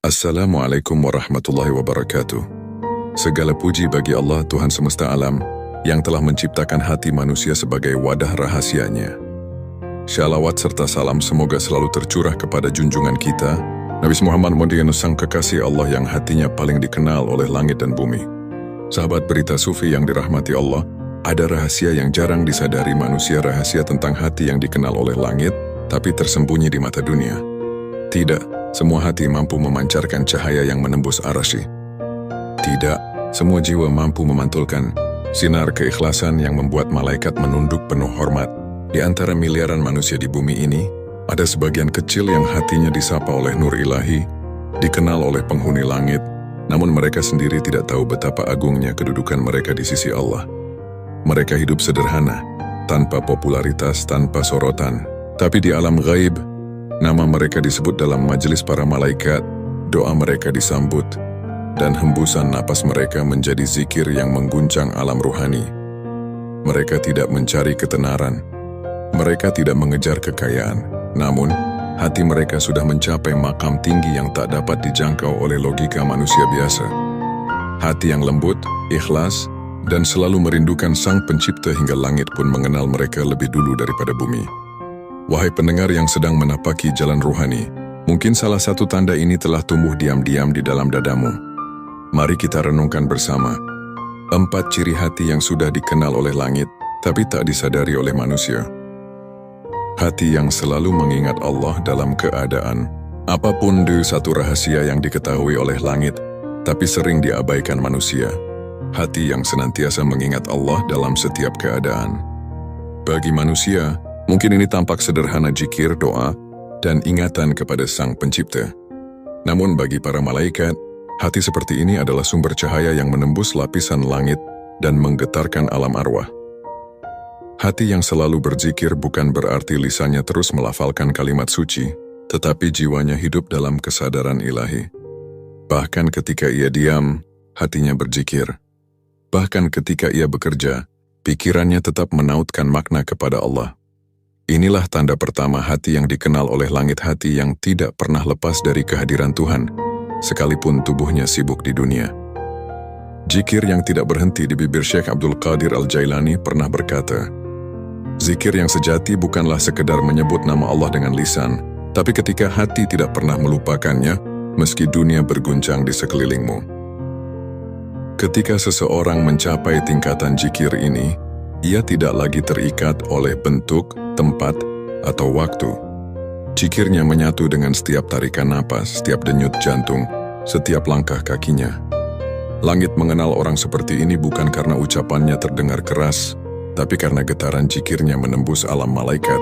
Assalamualaikum warahmatullahi wabarakatuh. Segala puji bagi Allah Tuhan semesta alam yang telah menciptakan hati manusia sebagai wadah rahasianya. Shalawat serta salam semoga selalu tercurah kepada junjungan kita, Nabi Muhammad sang kekasih Allah yang hatinya paling dikenal oleh langit dan bumi. Sahabat berita sufi yang dirahmati Allah, ada rahasia yang jarang disadari manusia, rahasia tentang hati yang dikenal oleh langit, tapi tersembunyi di mata dunia. Tidak, semua hati mampu memancarkan cahaya yang menembus arasy. Tidak, semua jiwa mampu memantulkan sinar keikhlasan yang membuat malaikat menunduk penuh hormat. Di antara miliaran manusia di bumi ini, ada sebagian kecil yang hatinya disapa oleh nur ilahi, dikenal oleh penghuni langit, namun mereka sendiri tidak tahu betapa agungnya kedudukan mereka di sisi Allah. Mereka hidup sederhana, tanpa popularitas, tanpa sorotan, tapi di alam gaib, nama mereka disebut dalam majelis para malaikat, doa mereka disambut, dan hembusan napas mereka menjadi zikir yang mengguncang alam ruhani. Mereka tidak mencari ketenaran, mereka tidak mengejar kekayaan, namun hati mereka sudah mencapai makam tinggi yang tak dapat dijangkau oleh logika manusia biasa. Hati yang lembut, ikhlas, dan selalu merindukan Sang Pencipta hingga langit pun mengenal mereka lebih dulu daripada bumi. Wahai pendengar yang sedang menapaki jalan ruhani, mungkin salah satu tanda ini telah tumbuh diam-diam di dalam dadamu. Mari kita renungkan bersama 4 ciri hati yang sudah dikenal oleh langit, tapi tak disadari oleh manusia. Hati yang selalu mengingat Allah dalam keadaan apapun. Satu rahasia yang diketahui oleh langit, tapi sering diabaikan manusia. Hati yang senantiasa mengingat Allah dalam setiap keadaan. Bagi manusia, mungkin ini tampak sederhana, zikir, doa, dan ingatan kepada Sang Pencipta. Namun bagi para malaikat, hati seperti ini adalah sumber cahaya yang menembus lapisan langit dan menggetarkan alam arwah. Hati yang selalu berzikir bukan berarti lisannya terus melafalkan kalimat suci, tetapi jiwanya hidup dalam kesadaran ilahi. Bahkan ketika ia diam, hatinya berzikir. Bahkan ketika ia bekerja, pikirannya tetap menautkan makna kepada Allah. Inilah tanda pertama hati yang dikenal oleh langit, hati yang tidak pernah lepas dari kehadiran Tuhan, sekalipun tubuhnya sibuk di dunia. Zikir yang tidak berhenti di bibir Syekh Abdul Qadir Al-Jailani pernah berkata, zikir yang sejati bukanlah sekedar menyebut nama Allah dengan lisan, tapi ketika hati tidak pernah melupakannya, meski dunia berguncang di sekelilingmu. Ketika seseorang mencapai tingkatan zikir ini, ia tidak lagi terikat oleh bentuk, tempat, atau waktu. Zikirnya menyatu dengan setiap tarikan napas, setiap denyut jantung, setiap langkah kakinya. Langit mengenal orang seperti ini bukan karena ucapannya terdengar keras, tapi karena getaran zikirnya menembus alam malaikat.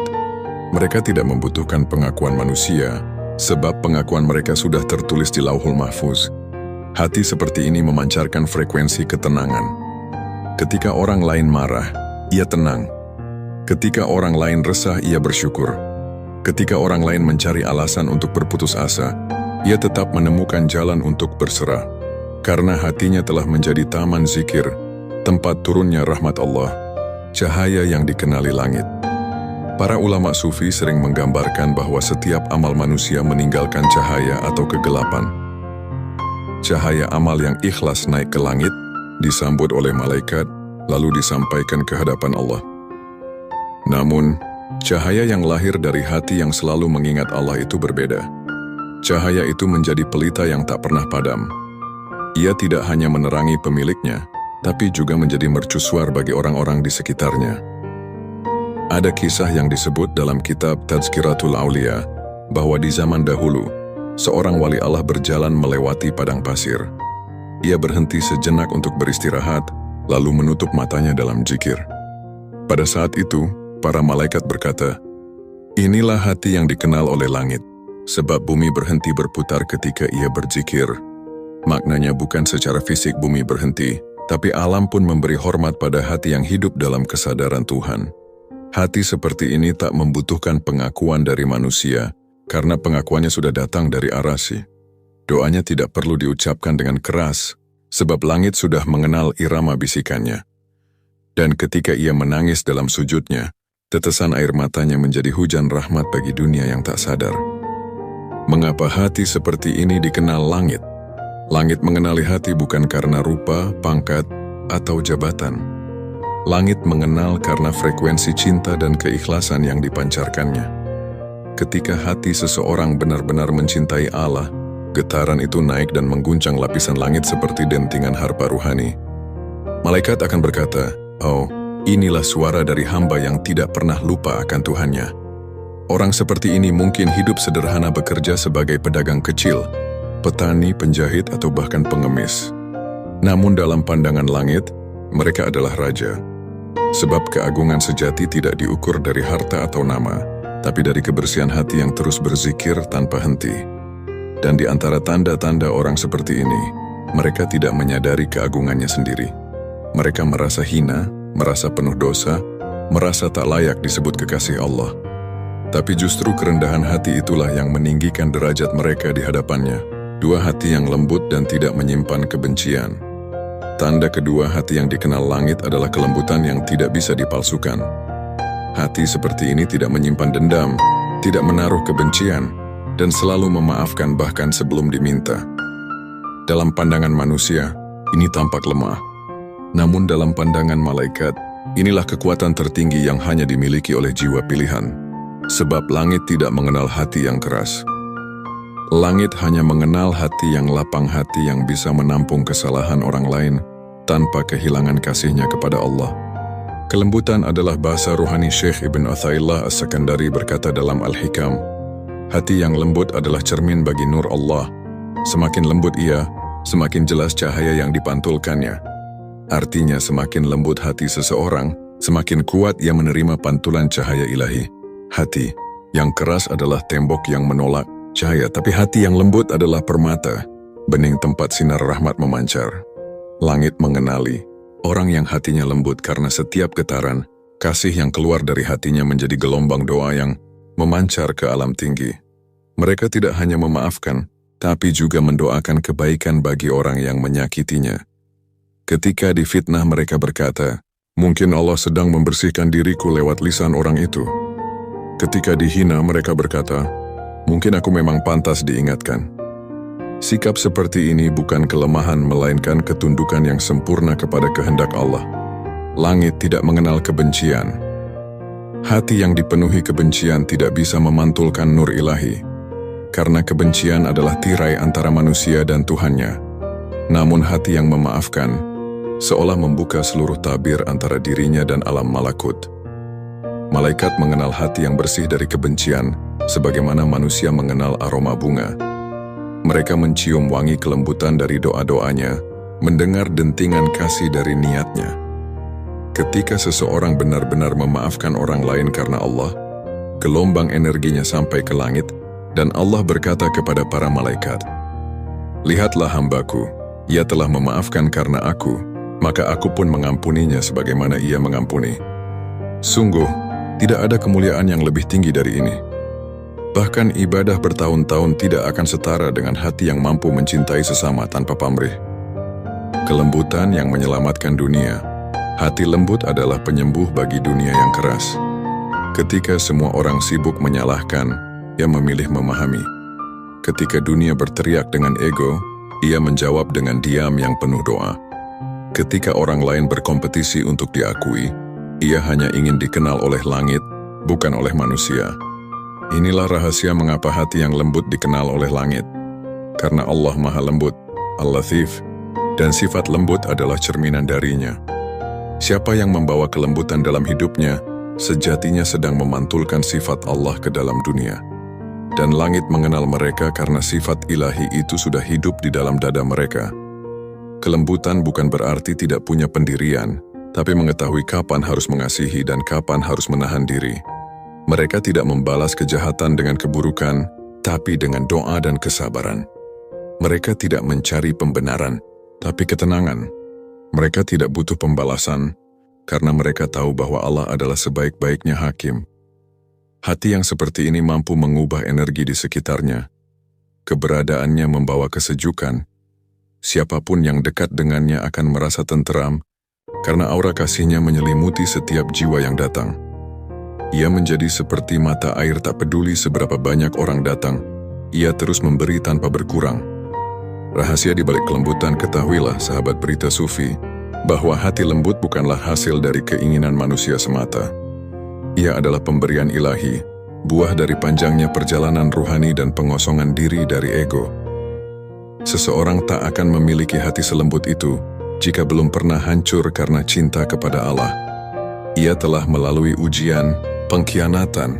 Mereka tidak membutuhkan pengakuan manusia, sebab pengakuan mereka sudah tertulis di Lauhul Mahfuz. Hati seperti ini memancarkan frekuensi ketenangan. Ketika orang lain marah, ia tenang. Ketika orang lain resah, ia bersyukur. Ketika orang lain mencari alasan untuk berputus asa, ia tetap menemukan jalan untuk berserah. Karena hatinya telah menjadi taman zikir, tempat turunnya rahmat Allah, cahaya yang dikenali langit. Para ulama sufi sering menggambarkan bahwa setiap amal manusia meninggalkan cahaya atau kegelapan. Cahaya amal yang ikhlas naik ke langit, disambut oleh malaikat, lalu disampaikan ke hadapan Allah. Namun, cahaya yang lahir dari hati yang selalu mengingat Allah itu berbeda. Cahaya itu menjadi pelita yang tak pernah padam. Ia tidak hanya menerangi pemiliknya, tapi juga menjadi mercusuar bagi orang-orang di sekitarnya. Ada kisah yang disebut dalam kitab Tazkiratul Aulia, bahwa di zaman dahulu, seorang wali Allah berjalan melewati padang pasir. Ia berhenti sejenak untuk beristirahat, lalu menutup matanya dalam zikir. Pada saat itu, para malaikat berkata, inilah hati yang dikenal oleh langit, sebab bumi berhenti berputar ketika ia berzikir. Maknanya bukan secara fisik bumi berhenti, tapi alam pun memberi hormat pada hati yang hidup dalam kesadaran Tuhan. Hati seperti ini tak membutuhkan pengakuan dari manusia, karena pengakuannya sudah datang dari arasy. Doanya tidak perlu diucapkan dengan keras, sebab langit sudah mengenal irama bisikannya. Dan ketika ia menangis dalam sujudnya, tetesan air matanya menjadi hujan rahmat bagi dunia yang tak sadar. Mengapa hati seperti ini dikenal langit? Langit mengenali hati bukan karena rupa, pangkat, atau jabatan. Langit mengenal karena frekuensi cinta dan keikhlasan yang dipancarkannya. Ketika hati seseorang benar-benar mencintai Allah, getaran itu naik dan mengguncang lapisan langit seperti dentingan harpa ruhani. Malaikat akan berkata, "Oh, inilah suara dari hamba yang tidak pernah lupa akan Tuhannya." Orang seperti ini mungkin hidup sederhana bekerja sebagai pedagang kecil, petani, penjahit, atau bahkan pengemis. Namun dalam pandangan langit, mereka adalah raja. Sebab keagungan sejati tidak diukur dari harta atau nama, tapi dari kebersihan hati yang terus berzikir tanpa henti. Dan di antara tanda-tanda orang seperti ini, mereka tidak menyadari keagungannya sendiri. Mereka merasa hina, merasa penuh dosa, merasa tak layak disebut kekasih Allah. Tapi justru kerendahan hati itulah yang meninggikan derajat mereka di hadapannya. Dua hati yang lembut dan tidak menyimpan kebencian. Tanda kedua hati yang dikenal langit adalah kelembutan yang tidak bisa dipalsukan. Hati seperti ini tidak menyimpan dendam, tidak menaruh kebencian, dan selalu memaafkan bahkan sebelum diminta. Dalam pandangan manusia, ini tampak lemah. Namun dalam pandangan malaikat, inilah kekuatan tertinggi yang hanya dimiliki oleh jiwa pilihan. Sebab langit tidak mengenal hati yang keras. Langit hanya mengenal hati yang lapang, hati yang bisa menampung kesalahan orang lain tanpa kehilangan kasihnya kepada Allah. Kelembutan adalah bahasa ruhani. Syekh Ibn Athaillah As-Sakandari berkata dalam Al-Hikam, hati yang lembut adalah cermin bagi nur Allah. Semakin lembut ia, semakin jelas cahaya yang dipantulkannya. Artinya semakin lembut hati seseorang, semakin kuat ia menerima pantulan cahaya ilahi. Hati yang keras adalah tembok yang menolak cahaya, tapi hati yang lembut adalah permata, bening tempat sinar rahmat memancar. Langit mengenali orang yang hatinya lembut karena setiap getaran, kasih yang keluar dari hatinya menjadi gelombang doa yang memancar ke alam tinggi. Mereka tidak hanya memaafkan, tapi juga mendoakan kebaikan bagi orang yang menyakitinya. Ketika difitnah mereka berkata, mungkin Allah sedang membersihkan diriku lewat lisan orang itu. Ketika dihina mereka berkata, mungkin aku memang pantas diingatkan. Sikap seperti ini bukan kelemahan melainkan ketundukan yang sempurna kepada kehendak Allah. Langit tidak mengenal kebencian. Hati yang dipenuhi kebencian tidak bisa memantulkan nur ilahi. Karena kebencian adalah tirai antara manusia dan Tuhannya. Namun hati yang memaafkan, seolah membuka seluruh tabir antara dirinya dan alam malakut. Malaikat mengenal hati yang bersih dari kebencian, sebagaimana manusia mengenal aroma bunga. Mereka mencium wangi kelembutan dari doa-doanya, mendengar dentingan kasih dari niatnya. Ketika seseorang benar-benar memaafkan orang lain karena Allah, gelombang energinya sampai ke langit, dan Allah berkata kepada para malaikat, lihatlah hambaku, ia telah memaafkan karena aku, maka aku pun mengampuninya sebagaimana ia mengampuni. Sungguh, tidak ada kemuliaan yang lebih tinggi dari ini. Bahkan ibadah bertahun-tahun tidak akan setara dengan hati yang mampu mencintai sesama tanpa pamrih. Kelembutan yang menyelamatkan dunia. Hati lembut adalah penyembuh bagi dunia yang keras. Ketika semua orang sibuk menyalahkan, ia memilih memahami. Ketika dunia berteriak dengan ego, ia menjawab dengan diam yang penuh doa. Ketika orang lain berkompetisi untuk diakui, ia hanya ingin dikenal oleh langit, bukan oleh manusia. Inilah rahasia mengapa hati yang lembut dikenal oleh langit. Karena Allah Maha Lembut, Al-Latif, dan sifat lembut adalah cerminan darinya. Siapa yang membawa kelembutan dalam hidupnya, sejatinya sedang memantulkan sifat Allah ke dalam dunia. Dan langit mengenal mereka karena sifat ilahi itu sudah hidup di dalam dada mereka. Kelembutan bukan berarti tidak punya pendirian, tapi mengetahui kapan harus mengasihi dan kapan harus menahan diri. Mereka tidak membalas kejahatan dengan keburukan, tapi dengan doa dan kesabaran. Mereka tidak mencari pembenaran, tapi ketenangan. Mereka tidak butuh pembalasan, karena mereka tahu bahwa Allah adalah sebaik-baiknya hakim. Hati yang seperti ini mampu mengubah energi di sekitarnya. Keberadaannya membawa kesejukan. Siapapun yang dekat dengannya akan merasa tenteram, karena aura kasihnya menyelimuti setiap jiwa yang datang. Ia menjadi seperti mata air tak peduli seberapa banyak orang datang. ia terus memberi tanpa berkurang. Rahasia di balik kelembutan, ketahuilah sahabat berita sufi, bahwa hati lembut bukanlah hasil dari keinginan manusia semata. Ia adalah pemberian ilahi, buah dari panjangnya perjalanan ruhani dan pengosongan diri dari ego. Seseorang tak akan memiliki hati selembut itu jika belum pernah hancur karena cinta kepada Allah. Ia telah melalui ujian, pengkhianatan,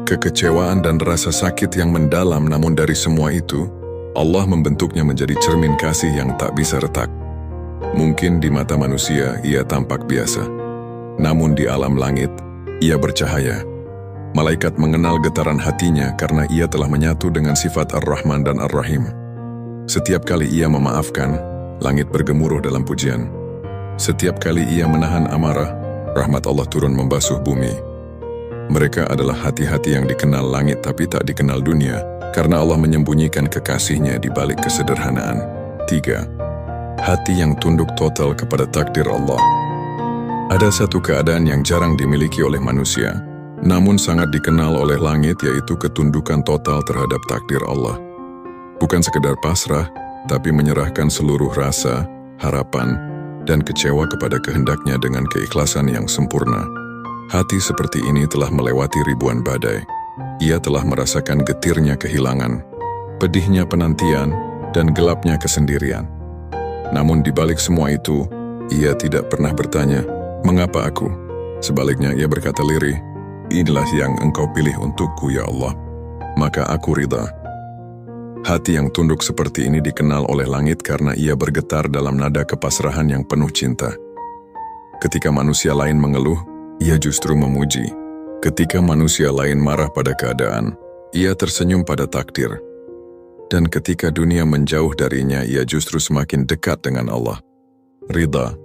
kekecewaan dan rasa sakit yang mendalam, namun dari semua itu, Allah membentuknya menjadi cermin kasih yang tak bisa retak. Mungkin di mata manusia ia tampak biasa, namun di alam langit, ia bercahaya. Malaikat mengenal getaran hatinya karena ia telah menyatu dengan sifat Ar-Rahman dan Ar-Rahim. Setiap kali ia memaafkan, langit bergemuruh dalam pujian. Setiap kali ia menahan amarah, rahmat Allah turun membasuh bumi. Mereka adalah hati-hati yang dikenal langit tapi tak dikenal dunia, karena Allah menyembunyikan kekasihnya di balik kesederhanaan. 3. Hati yang tunduk total kepada takdir Allah. Ada satu keadaan yang jarang dimiliki oleh manusia, namun sangat dikenal oleh langit, yaitu ketundukan total terhadap takdir Allah. Bukan sekedar pasrah, tapi menyerahkan seluruh rasa, harapan, dan kecewa kepada kehendaknya dengan keikhlasan yang sempurna. Hati seperti ini telah melewati ribuan badai. Ia telah merasakan getirnya kehilangan, pedihnya penantian, dan gelapnya kesendirian. Namun di balik semua itu, ia tidak pernah bertanya, "Mengapa aku?" Sebaliknya ia berkata lirih, "Inilah yang Engkau pilih untukku, ya Allah, maka aku ridha." Hati yang tunduk seperti ini dikenal oleh langit karena ia bergetar dalam nada kepasrahan yang penuh cinta. Ketika manusia lain mengeluh, ia justru memuji. Ketika manusia lain marah pada keadaan, ia tersenyum pada takdir. Dan ketika dunia menjauh darinya, ia justru semakin dekat dengan Allah. Ridha,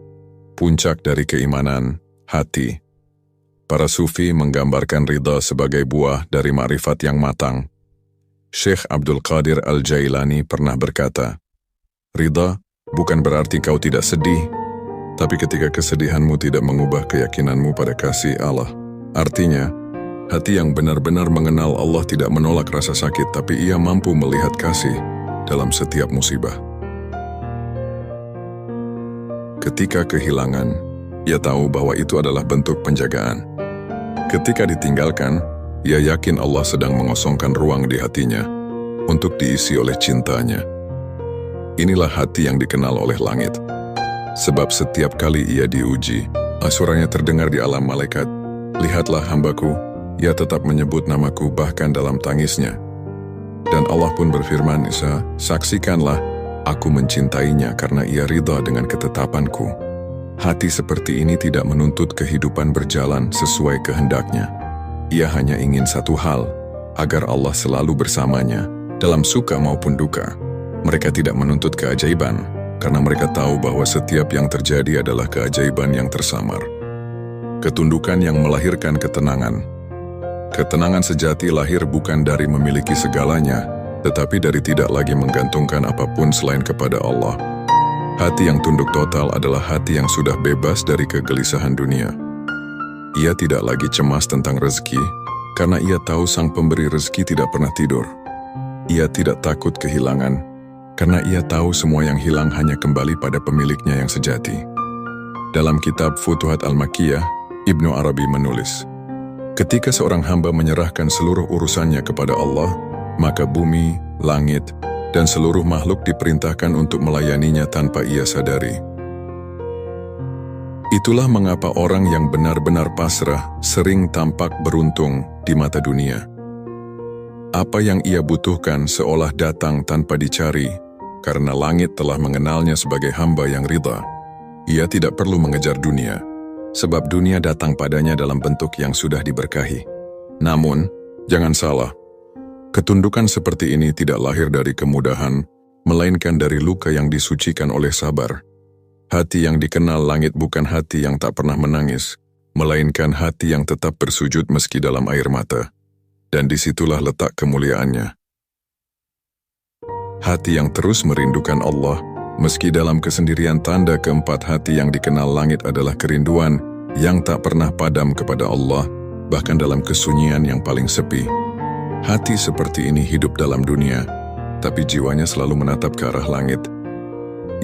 puncak dari keimanan, hati. Para sufi menggambarkan ridha sebagai buah dari ma'rifat yang matang. Syekh Abdul Qadir Al-Jailani pernah berkata, "Ridha bukan berarti kau tidak sedih, tapi ketika kesedihanmu tidak mengubah keyakinanmu pada kasih Allah." Artinya, hati yang benar-benar mengenal Allah tidak menolak rasa sakit, tapi ia mampu melihat kasih dalam setiap musibah. Ketika kehilangan, ia tahu bahwa itu adalah bentuk penjagaan. Ketika ditinggalkan, ia yakin Allah sedang mengosongkan ruang di hatinya untuk diisi oleh cintanya. Inilah hati yang dikenal oleh langit. Sebab setiap kali ia diuji, suaranya terdengar di alam malaikat, "Lihatlah hambaku, ia tetap menyebut namaku bahkan dalam tangisnya." Dan Allah pun berfirman, "Isa, saksikanlah, aku mencintainya karena ia ridha dengan ketetapanku." Hati seperti ini tidak menuntut kehidupan berjalan sesuai kehendaknya. Ia hanya ingin satu hal, agar Allah selalu bersamanya, dalam suka maupun duka. Mereka tidak menuntut keajaiban, karena mereka tahu bahwa setiap yang terjadi adalah keajaiban yang tersamar. Ketundukan yang melahirkan ketenangan. Ketenangan sejati lahir bukan dari memiliki segalanya, tetapi dari tidak lagi menggantungkan apapun selain kepada Allah. Hati yang tunduk total adalah hati yang sudah bebas dari kegelisahan dunia. Ia tidak lagi cemas tentang rezeki, karena ia tahu Sang Pemberi rezeki tidak pernah tidur. Ia tidak takut kehilangan, karena ia tahu semua yang hilang hanya kembali pada pemiliknya yang sejati. Dalam kitab Futuhat Al-Makkiyah, Ibnu Arabi menulis, "Ketika seorang hamba menyerahkan seluruh urusannya kepada Allah, maka bumi, langit, dan seluruh makhluk diperintahkan untuk melayaninya tanpa ia sadari." Itulah mengapa orang yang benar-benar pasrah sering tampak beruntung di mata dunia. Apa yang ia butuhkan seolah datang tanpa dicari, karena langit telah mengenalnya sebagai hamba yang ridha. Ia tidak perlu mengejar dunia, sebab dunia datang padanya dalam bentuk yang sudah diberkahi. Namun, jangan salah, ketundukan seperti ini tidak lahir dari kemudahan, melainkan dari luka yang disucikan oleh sabar. Hati yang dikenal langit bukan hati yang tak pernah menangis, melainkan hati yang tetap bersujud meski dalam air mata. Dan disitulah letak kemuliaannya. Hati yang terus merindukan Allah, meski dalam kesendirian. Tanda keempat hati yang dikenal langit adalah kerinduan yang tak pernah padam kepada Allah, bahkan dalam kesunyian yang paling sepi. Hati seperti ini hidup dalam dunia, tapi jiwanya selalu menatap ke arah langit.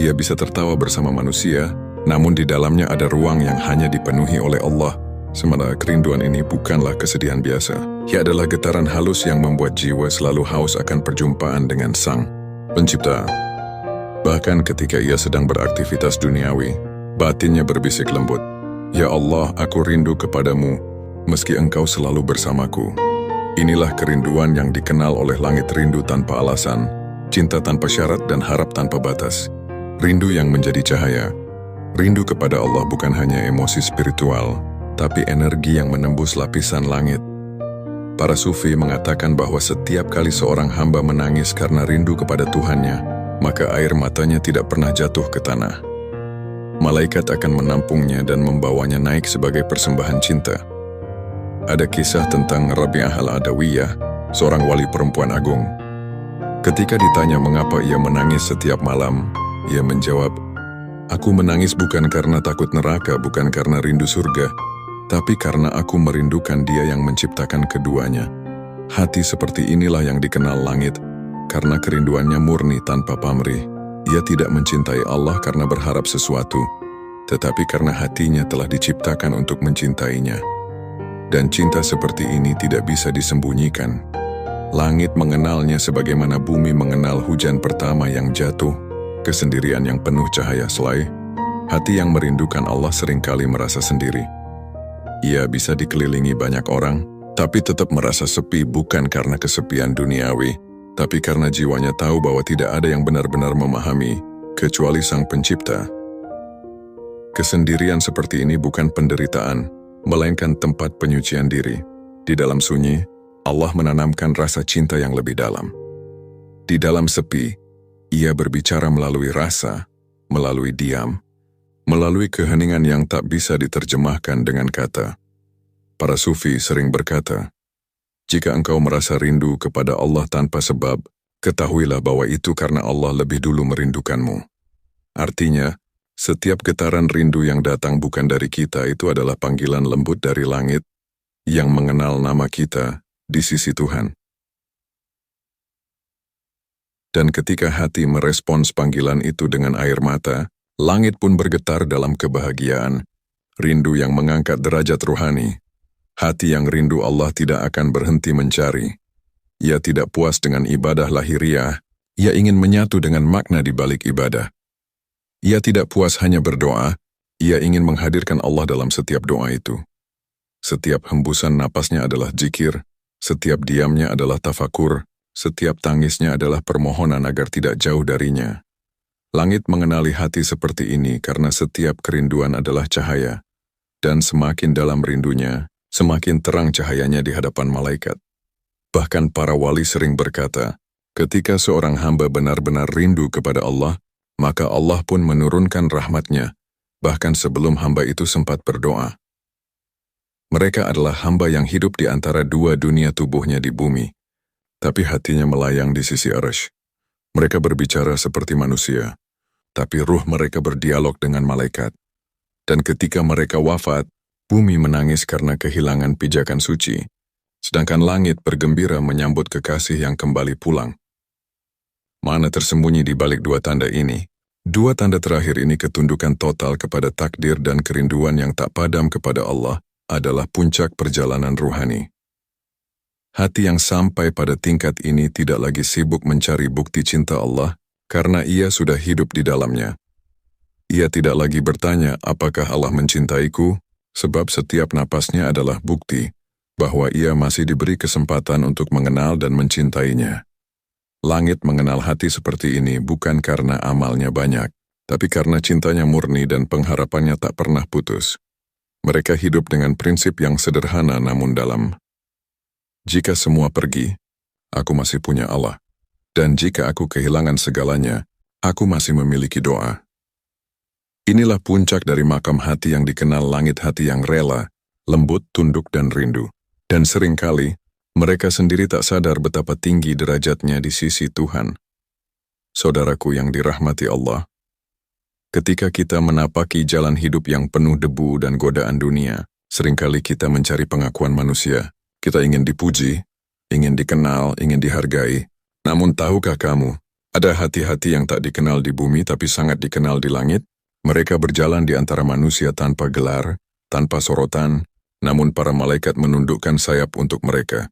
Ia bisa tertawa bersama manusia, namun di dalamnya ada ruang yang hanya dipenuhi oleh Allah. Sementara kerinduan ini bukanlah kesedihan biasa. Ia adalah getaran halus yang membuat jiwa selalu haus akan perjumpaan dengan Sang Pencipta. Bahkan ketika ia sedang beraktivitas duniawi, batinnya berbisik lembut, "Ya Allah, aku rindu kepadamu, meski Engkau selalu bersamaku." Inilah kerinduan yang dikenal oleh langit, rindu tanpa alasan, cinta tanpa syarat dan harap tanpa batas. Rindu yang menjadi cahaya. Rindu kepada Allah bukan hanya emosi spiritual, tapi energi yang menembus lapisan langit. Para sufi mengatakan bahwa setiap kali seorang hamba menangis karena rindu kepada Tuhannya, maka air matanya tidak pernah jatuh ke tanah. Malaikat akan menampungnya dan membawanya naik sebagai persembahan cinta. Ada kisah tentang Rabi'ah al-Adawiyah, seorang wali perempuan agung. Ketika ditanya mengapa ia menangis setiap malam, ia menjawab, "Aku menangis bukan karena takut neraka, bukan karena rindu surga, tapi karena aku merindukan Dia yang menciptakan keduanya." Hati seperti inilah yang dikenal langit, karena kerinduannya murni tanpa pamrih. Ia tidak mencintai Allah karena berharap sesuatu, tetapi karena hatinya telah diciptakan untuk mencintainya. Dan cinta seperti ini tidak bisa disembunyikan. Langit mengenalnya sebagaimana bumi mengenal hujan pertama yang jatuh, kesendirian yang penuh cahaya selai. Hati yang merindukan Allah seringkali merasa sendiri. Ia bisa dikelilingi banyak orang, tapi tetap merasa sepi, bukan karena kesepian duniawi, tapi karena jiwanya tahu bahwa tidak ada yang benar-benar memahami, kecuali Sang Pencipta. Kesendirian seperti ini bukan penderitaan, melainkan tempat penyucian diri. Di dalam sunyi, Allah menanamkan rasa cinta yang lebih dalam. Di dalam sepi, Ia berbicara melalui rasa, melalui diam, melalui keheningan yang tak bisa diterjemahkan dengan kata. Para sufi sering berkata, "Jika engkau merasa rindu kepada Allah tanpa sebab, ketahuilah bahwa itu karena Allah lebih dulu merindukanmu." Artinya, setiap getaran rindu yang datang bukan dari kita itu adalah panggilan lembut dari langit yang mengenal nama kita di sisi Tuhan. Dan ketika hati merespons panggilan itu dengan air mata, langit pun bergetar dalam kebahagiaan, rindu yang mengangkat derajat ruhani. Hati yang rindu Allah tidak akan berhenti mencari. Ia tidak puas dengan ibadah lahiriah, ia ingin menyatu dengan makna di balik ibadah. Ia tidak puas hanya berdoa, ia ingin menghadirkan Allah dalam setiap doa itu. Setiap hembusan napasnya adalah zikir, setiap diamnya adalah tafakur, setiap tangisnya adalah permohonan agar tidak jauh darinya. Langit mengenali hati seperti ini karena setiap kerinduan adalah cahaya, dan semakin dalam rindunya, semakin terang cahayanya di hadapan malaikat. Bahkan para wali sering berkata, ketika seorang hamba benar-benar rindu kepada Allah, maka Allah pun menurunkan rahmat-Nya, bahkan sebelum hamba itu sempat berdoa. Mereka adalah hamba yang hidup di antara dua dunia tubuhnya di bumi, tapi hatinya melayang di sisi Arsy. Mereka berbicara seperti manusia, tapi ruh mereka berdialog dengan malaikat. Dan ketika mereka wafat, bumi menangis karena kehilangan pijakan suci, sedangkan langit bergembira menyambut kekasih yang kembali pulang. Mana tersembunyi di balik dua tanda ini? Dua tanda terakhir ini, ketundukan total kepada takdir dan kerinduan yang tak padam kepada Allah, adalah puncak perjalanan ruhani. Hati yang sampai pada tingkat ini tidak lagi sibuk mencari bukti cinta Allah, karena ia sudah hidup di dalamnya. Ia tidak lagi bertanya apakah Allah mencintaiku, sebab setiap napasnya adalah bukti bahwa ia masih diberi kesempatan untuk mengenal dan mencintainya. Langit mengenal hati seperti ini bukan karena amalnya banyak, tapi karena cintanya murni dan pengharapannya tak pernah putus. Mereka hidup dengan prinsip yang sederhana namun dalam. Jika semua pergi, aku masih punya Allah. Dan jika aku kehilangan segalanya, aku masih memiliki doa. Inilah puncak dari makam hati yang dikenal langit, hati yang rela, lembut, tunduk, dan rindu. Dan seringkali, mereka sendiri tak sadar betapa tinggi derajatnya di sisi Tuhan. Saudaraku yang dirahmati Allah, ketika kita menapaki jalan hidup yang penuh debu dan godaan dunia, seringkali kita mencari pengakuan manusia. Kita ingin dipuji, ingin dikenal, ingin dihargai. Namun tahukah kamu, ada hati-hati yang tak dikenal di bumi tapi sangat dikenal di langit? Mereka berjalan di antara manusia tanpa gelar, tanpa sorotan, namun para malaikat menundukkan sayap untuk mereka.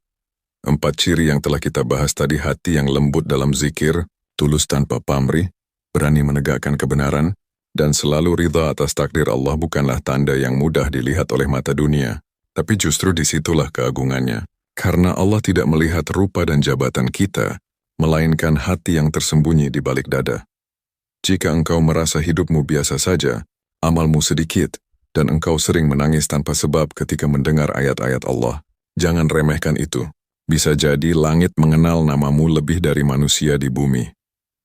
4 ciri yang telah kita bahas tadi: hati yang lembut dalam zikir, tulus tanpa pamrih, berani menegakkan kebenaran, dan selalu ridha atas takdir Allah bukanlah tanda yang mudah dilihat oleh mata dunia. Tapi justru disitulah keagungannya. Karena Allah tidak melihat rupa dan jabatan kita, melainkan hati yang tersembunyi di balik dada. Jika engkau merasa hidupmu biasa saja, amalmu sedikit, dan engkau sering menangis tanpa sebab ketika mendengar ayat-ayat Allah, jangan remehkan itu. Bisa jadi langit mengenal namamu lebih dari manusia di bumi.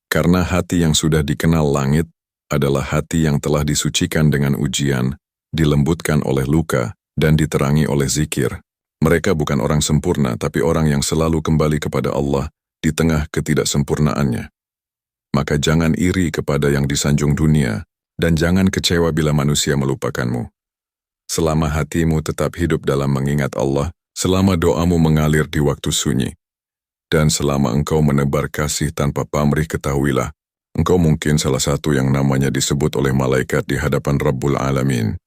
Karena hati yang sudah dikenal langit adalah hati yang telah disucikan dengan ujian, dilembutkan oleh luka, dan diterangi oleh zikir. Mereka bukan orang sempurna, tapi orang yang selalu kembali kepada Allah di tengah ketidaksempurnaannya. Maka jangan iri kepada yang disanjung dunia, dan jangan kecewa bila manusia melupakanmu. Selama hatimu tetap hidup dalam mengingat Allah, selama doamu mengalir di waktu sunyi, dan selama engkau menebar kasih tanpa pamrih, ketahuilah, engkau mungkin salah satu yang namanya disebut oleh malaikat di hadapan Rabbul Alamin.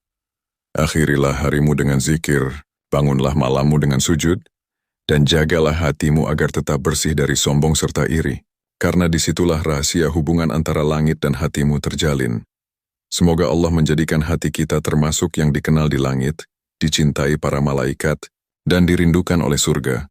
Akhirilah harimu dengan zikir, bangunlah malammu dengan sujud, dan jagalah hatimu agar tetap bersih dari sombong serta iri, karena disitulah rahasia hubungan antara langit dan hatimu terjalin. Semoga Allah menjadikan hati kita termasuk yang dikenal di langit, dicintai para malaikat, dan dirindukan oleh surga.